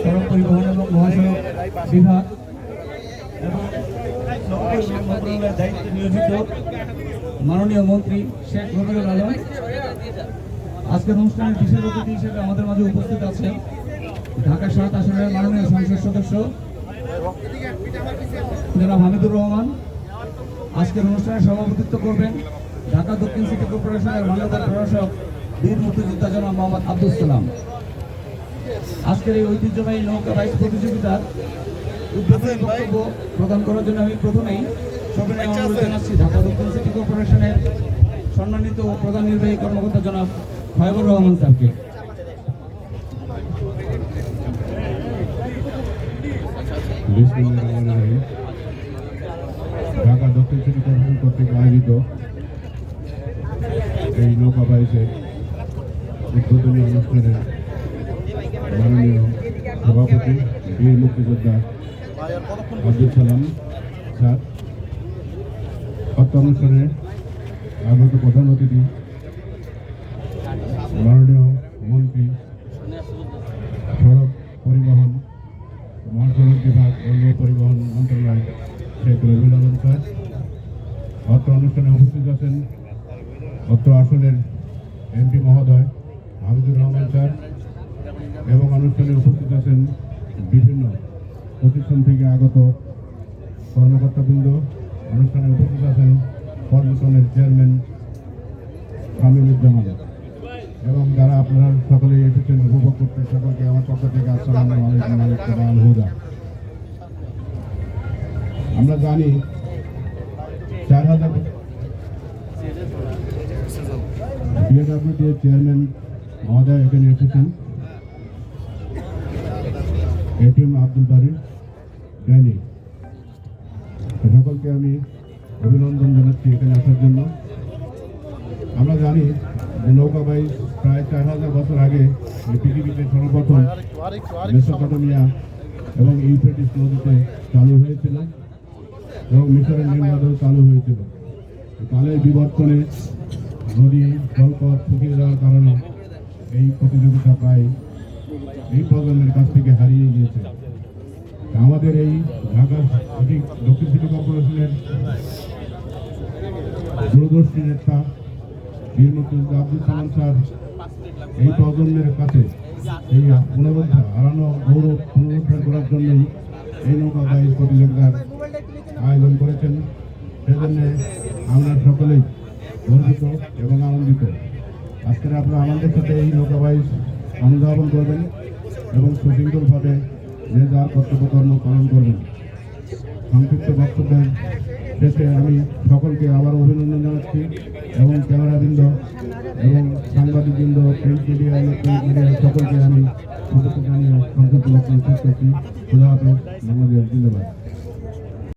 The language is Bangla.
সড়ক পরিবহন এবং মহাসড়ক বিভাগ এবং মন্ত্রণালয়ের দায়িত্বে নিয়োজিত মাননীয় মন্ত্রী শেখ রবিউল আলম, আজকের অনুষ্ঠানের বিশেষ অতিথি হিসেবে আমাদের মাঝে উপস্থিত আছেন ঢাকা ৭ আসনের মাননীয় সংসদ সদস্য জনাব হামিদুর রহমান। আজকের অনুষ্ঠানে সভাপতিত্ব করবেন ঢাকা দক্ষিণ সিটি কর্পোরেশনের মাননীয় প্রশাসক বীর মুক্তিযোদ্ধা জনাব মোহাম্মদ আব্দুল সালাম। আজকের এই ঐতিহ্যবাহী নৌকা বাইচ প্রতিযোগিতার উদ্বোধনী বক্তব্য প্রদান করার জন্য আমি প্রথমেই সবিনয় অনুরোধ জানাচ্ছি ঢাকা দক্ষিণ সিটি কর্পোরেশনের সম্মানিত প্রধান নির্বাহী কর্মকর্তা জনাব ফয়বুর রহমান স্যারকে। ঢাকা দক্ষিণ সিটি কর্পোরেশন কর্তৃক আয়োজিত এই নৌকা বাইচের উদ্বোধনী অনুষ্ঠানের মাননীয় সভাপতি বীর মুক্তিযোদ্ধা আব্দুল সালাম স্যার, অত্র অনুষ্ঠানে আগত প্রধান অতিথি মাননীয় মন্ত্রী সড়ক পরিবহন মহাসড়ক বিভাগ ও নৌ পরিবহন মন্ত্রণালয় শেখ রবিউল আলম স্যার, অত্র অনুষ্ঠানে উপস্থিত আছেন অত্র আসনের এমপি মহোদয় হামিদুর রহমান স্যার এবং অনুষ্ঠানে উপস্থিত আছেন বিভিন্ন প্রতিষ্ঠান থেকে আগত কর্মকর্তাবৃন্দ। অনুষ্ঠানে উপস্থিত আছেন পর্যটনের চেয়ারম্যান কামিলুজ্জামান এবং যারা আপনারা সকলেই এসেছেন উপভোগ করতে, সকলকে আমার পক্ষ থেকে আসসালামু আলাইকুম ওয়া হুদা। আমরা জানি 4000 বিএডব্লিউডি এর চেয়ারম্যান মহোদয় এখানে এসেছেন, এটিএম আব্দুল বারির ডাইনি, সকলকে আমি অভিনন্দন জানাচ্ছি এখানে আসার জন্য। আমরা জানি যে নৌকা বাইচ প্রায় 4000 বছর আগে এই পৃথিবীতে সর্বপ্রথম মেসোপটেমিয়া এবং ইউফ্রেটিস নদীতে চালু হয়েছিল এবং মিশরের নীলনদেও চালু হয়েছিল। কালের বিবর্তনে নদী জলপথ শুকিয়ে যাওয়ার কারণে এই প্রতিযোগিতা প্রায় এই প্রজন্মের কাছ থেকে হারিয়ে গিয়েছে। আমাদের এই ঢাকা দক্ষিণ সিটি কর্পোরেশনের দূরদর্শী নেতা বীর মুক্তিযোদ্ধা আব্দুল সালাম স্যার এই প্রজন্মের কাছে এই হারানো গৌরব পুনরুদ্ধার করার জন্যই এই নৌকা বাইচ প্রতিযোগিতার আয়োজন করেছেন। সেজন্য আমরা সকলেই গর্বিত এবং আনন্দিত। আজকের আপনারা আমাদের সাথে এই নৌকা বাইচ অনুধাবন করবেন এবং সুশৃঙ্খলভাবে যে যার কর্তব্যকর্ম পালন করবেন। সংক্ষিপ্ত বক্তব্যের শেষে আমি সকলকে আবার অভিনন্দন জানাচ্ছি এবং ক্যামেরাবৃন্দ এবং সাংবাদিকবৃন্দ, প্রিন্ট মিডিয়া, ইলেকট্রনিক মিডিয়া সকলকে আমি শুভেচ্ছা জানিয়ে সংক্ষিপ্ত বক্তব্য শেষ করছি। খোদা হাফেজ, বাংলাদেশ জিন্দাবাদ।